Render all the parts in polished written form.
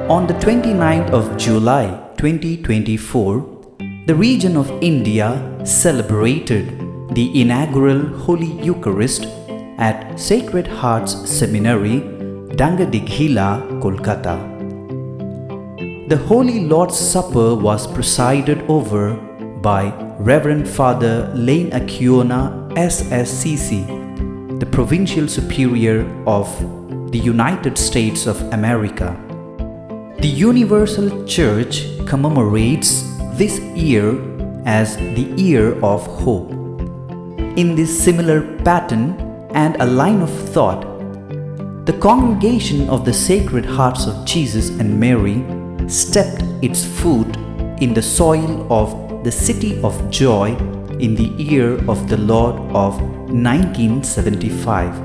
On the 29th of July 2024, the region of India celebrated the inaugural Holy Eucharist at Sacred Hearts Seminary, Dangadighila, Kolkata. The Holy Lord's Supper was presided over by Reverend Father Lane Akiona, SS.CC, the Provincial Superior of the United States of America. The Universal Church commemorates this year as the Year of Hope. In this similar pattern and a line of thought, the congregation of the Sacred Hearts of Jesus and Mary stepped its foot in the soil of the City of Joy in the year of the Lord of 1975.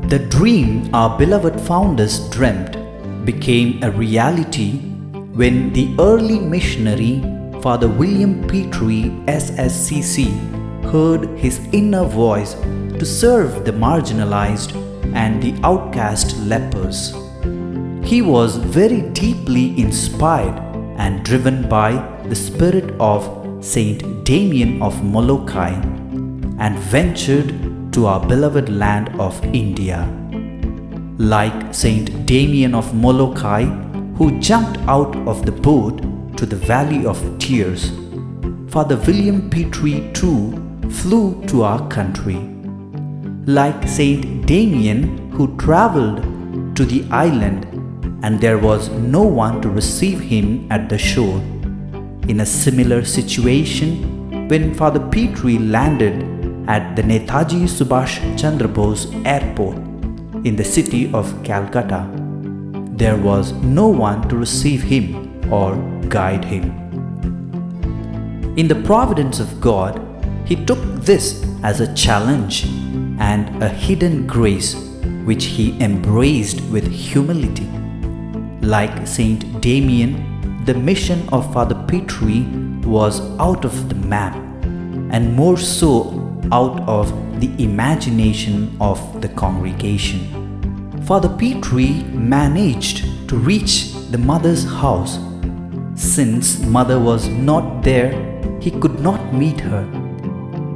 The dream our beloved founders dreamt became a reality when the early missionary Father William Petrie, SS.CC, heard his inner voice to serve the marginalized and the outcast lepers. He was very deeply inspired and driven by the spirit of Saint Damien of Molokai and ventured to our beloved land of India. Like Saint Damien of Molokai, who jumped out of the boat to the Valley of Tears, Father William Petrie too flew to our country. Like Saint Damien, who traveled to the island and there was no one to receive him at the shore. In a similar situation, when Father Petrie landed at the Netaji Subhash Chandra Bose Airport in the city of Calcutta, there was no one to receive him or guide him. In the providence of God, he took this as a challenge and a hidden grace which he embraced with humility. Like Saint Damien, the mission of Father Petrie was out of the map, and more so out of the imagination of the congregation. Father Petrie managed to reach the mother's house. Since mother was not there, he could not meet her.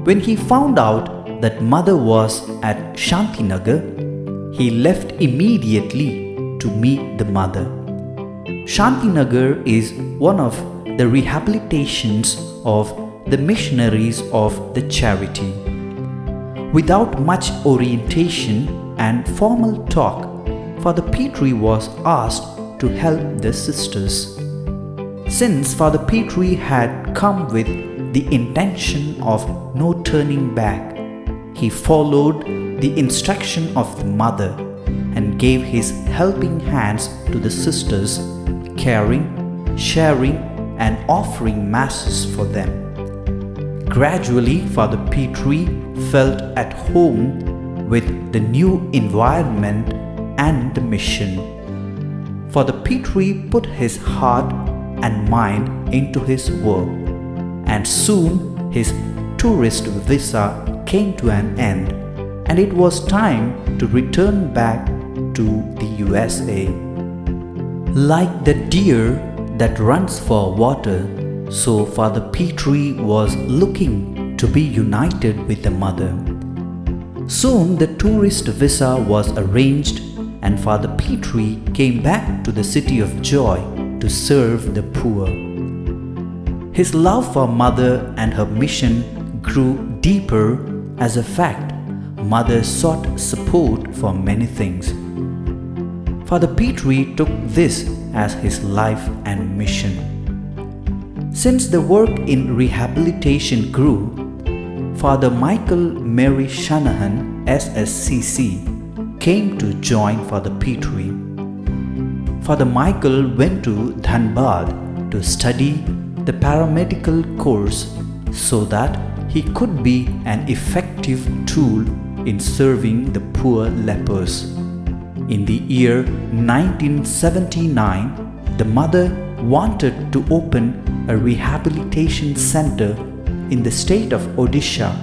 When he found out that mother was at Shantinagar, he left immediately to meet the mother. Shantinagar is one of the rehabilitations of the missionaries of the charity. Without much orientation and formal talk, Father Petrie was asked to help the sisters. Since Father Petrie had come with the intention of no turning back, he followed the instruction of the mother and gave his helping hands to the sisters, caring, sharing, and offering masses for them. Gradually, Father Petrie felt at home with the new environment and the mission. Father Petrie put his heart and mind into his work, and soon his tourist visa came to an end, and it was time to return back to the USA. Like the deer that runs for water, so Father Petrie was looking to be united with the mother. Soon the tourist visa was arranged and Father Petrie came back to the City of Joy to serve the poor. His love for mother and her mission grew deeper. As a fact, mother sought support for many things. Father Petrie took this as his life and mission. Since the work in rehabilitation grew, Father Michael Mary Shanahan, SS.CC, came to join Father Petrie. Father Michael went to Dhanbad to study the paramedical course so that he could be an effective tool in serving the poor lepers. In the year 1979, the mother wanted to open a rehabilitation center in the state of Odisha,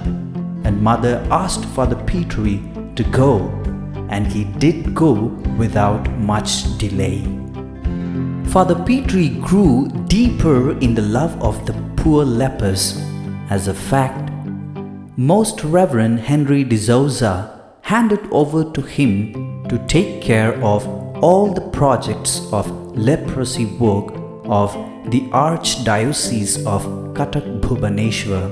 and mother asked Father Petrie to go, and he did go without much delay. Father Petrie grew deeper in the love of the poor lepers. As a fact, Most Reverend Henry de Souza handed over to him to take care of all the projects of leprosy work of the Archdiocese of Cuttack Bhubaneswar.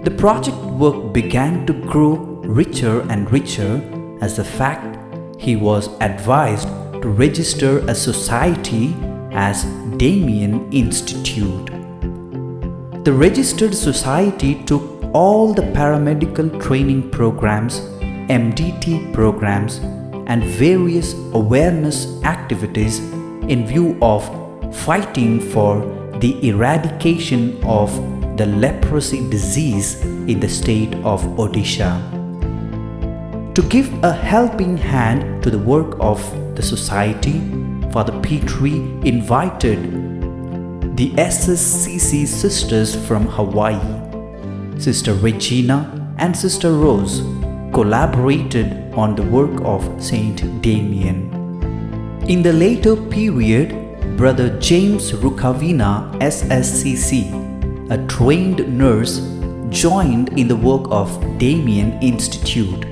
The project work began to grow richer and richer. As a fact, he was advised to register a society as Damien Institute. The registered society took all the paramedical training programs, MDT programs, and various awareness activities in view of fighting for the eradication of the leprosy disease in the state of Odisha. To give a helping hand to the work of the society, Father Petrie invited the SS.CC sisters from Hawaii. Sister Regina and Sister Rose collaborated on the work of Saint Damien. In the later period, Brother James Rukavina, SS.CC, a trained nurse, joined in the work of Damien Institute.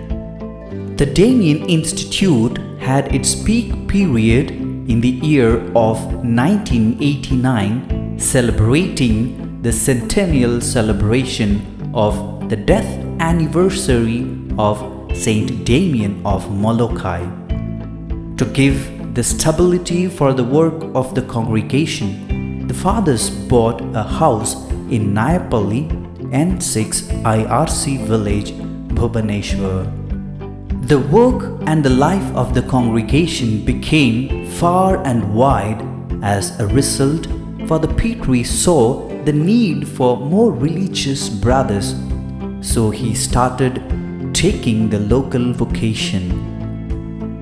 The Damien Institute had its peak period in the year of 1989, celebrating the centennial celebration of the death anniversary of Saint Damien of Molokai. To give the stability for the work of the congregation, the fathers bought a house in Nayapalli, N6 IRC village, Bhubaneswar. The work and the life of the congregation became far and wide. As a result, Father Petrie saw the need for more religious brothers, so he started taking the local vocation.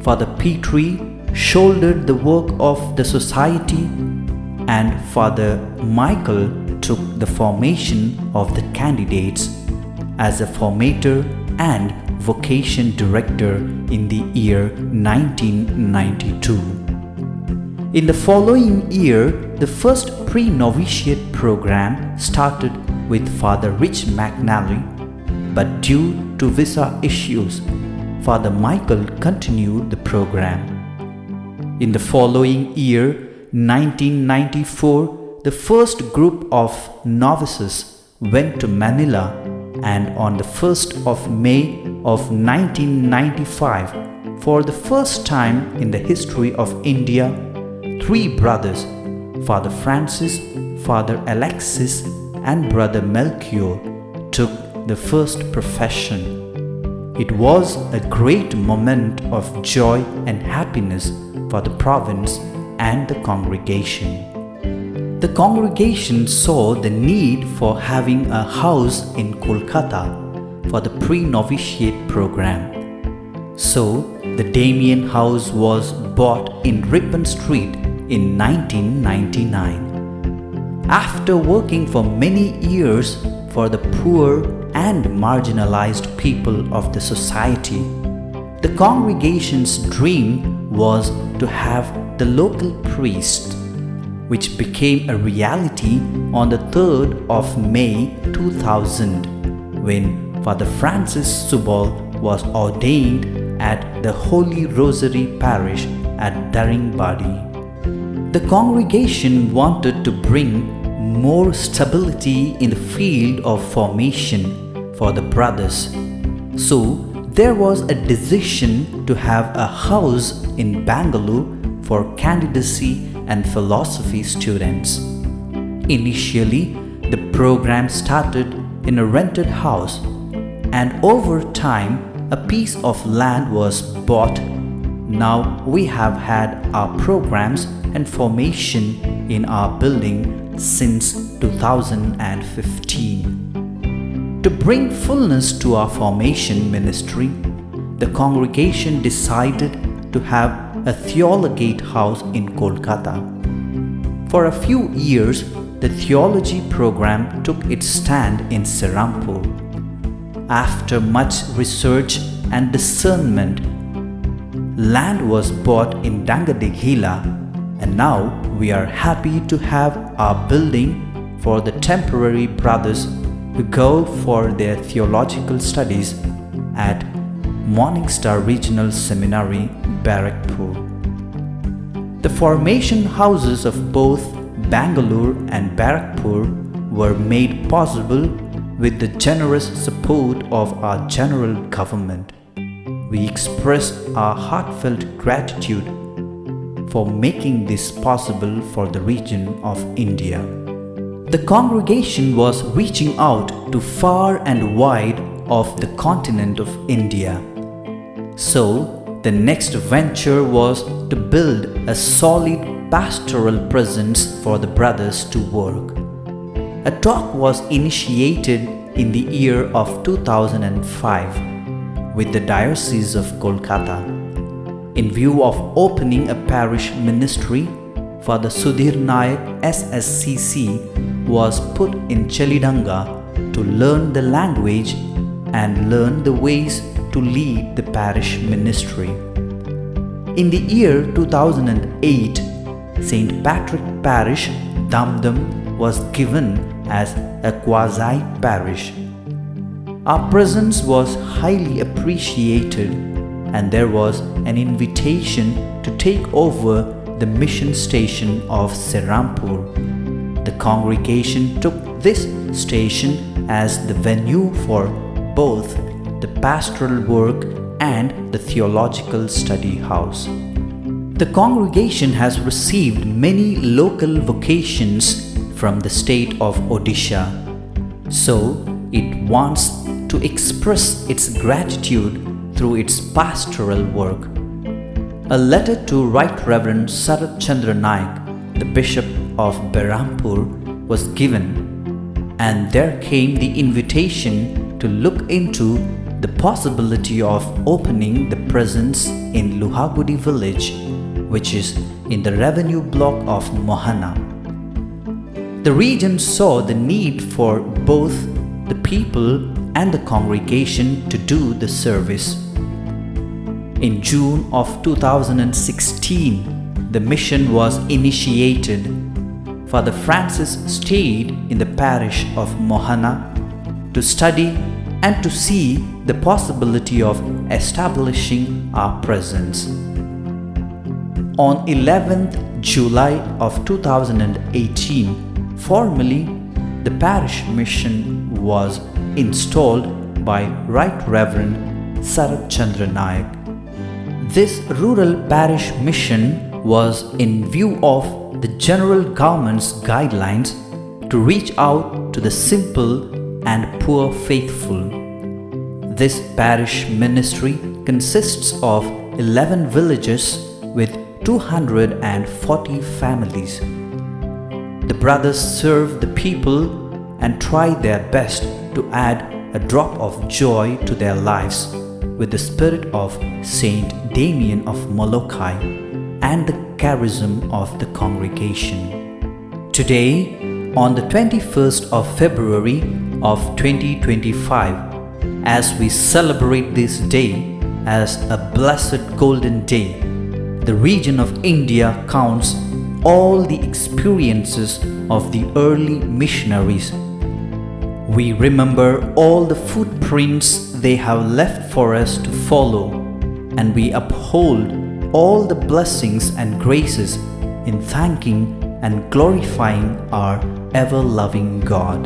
Father Petrie shouldered the work of the society, and Father Michael took the formation of the candidates as a formator and vocation director in the year 1992. In the following year, the first pre-novitiate program started with Father Rich McNally, but due to visa issues, Father Michael continued the program. In the following year, 1994, the first group of novices went to Manila, and on the 1st of May of 1995, for the first time in the history of India, 3 brothers, Father Francis, Father Alexis, and Brother Melchior, took the first profession. It was a great moment of joy and happiness for the province and the congregation. The congregation saw the need for having a house in Kolkata for the pre-novitiate program. So, the Damien House was bought in Ripon Street in 1999. After working for many years for the poor and marginalized people of the society, the congregation's dream was to have the local priest, which became a reality on the 3rd of May 2000, when Father Francis Subal was ordained at the Holy Rosary Parish at Daringbadi. The congregation wanted to bring more stability in the field of formation for the brothers. So, there was a decision to have a house in Bangalore for candidacy and philosophy students. Initially, the program started in a rented house, and over time, a piece of land was bought. Now we have had our programs and formation in our building since 2015. To bring fullness to our formation ministry, the congregation decided to have a theologate house in Kolkata. For a few years, the theology program took its stand in Serampur. After much research and discernment, land was bought in Dangadighila, and now we are happy to have our building for the temporary brothers who go for their theological studies at Morning Star Regional Seminary, Barrackpur. The formation houses of both Bangalore and Barrackpur were made possible with the generous support of our general government. We express our heartfelt gratitude for making this possible for the region of India. The congregation was reaching out to far and wide of the continent of India. So, the next venture was to build a solid pastoral presence for the brothers to work. A talk was initiated in the year of 2005 with the Diocese of Kolkata in view of opening a parish ministry. Father Sudhir Nayak SS.CC was put in Chelidanga to learn the language and learn the ways to lead the parish ministry. In the year 2008, St. Patrick Parish, Damdam, was given as a quasi-parish. Our presence was highly appreciated, and there was an invitation to take over the mission station of Serampur. The congregation took this station as the venue for both the pastoral work and the theological study house. The congregation has received many local vocations from the state of Odisha, so it wants to express its gratitude through its pastoral work. A letter to Right Reverend Sarat Chandra Naik, the Bishop of Berhampur, was given, and there came the invitation to look into the possibility of opening the presence in Luhagudi village, which is in the revenue block of Mohana. The region saw the need for both the people and the congregation to do the service. In June of 2016, the mission was initiated. Father Francis stayed in the parish of Mohana to study and to see the possibility of establishing our presence. On 11th July of 2018, formally the parish mission was installed by Right Reverend Sarat Chandra Naik. This rural parish mission was in view of the general government's guidelines to reach out to the simple and poor faithful. This parish ministry consists of 11 villages with 240 families. The brothers serve the people and try their best to add a drop of joy to their lives with the spirit of Saint Damien of Molokai and the charism of the congregation. Today, on the 21st of February of 2025, as we celebrate this day as a blessed golden day, the region of India counts all the experiences of the early missionaries. We remember all the footprints they have left for us to follow, and we uphold all the blessings and graces in thanking and glorifying our ever-loving God.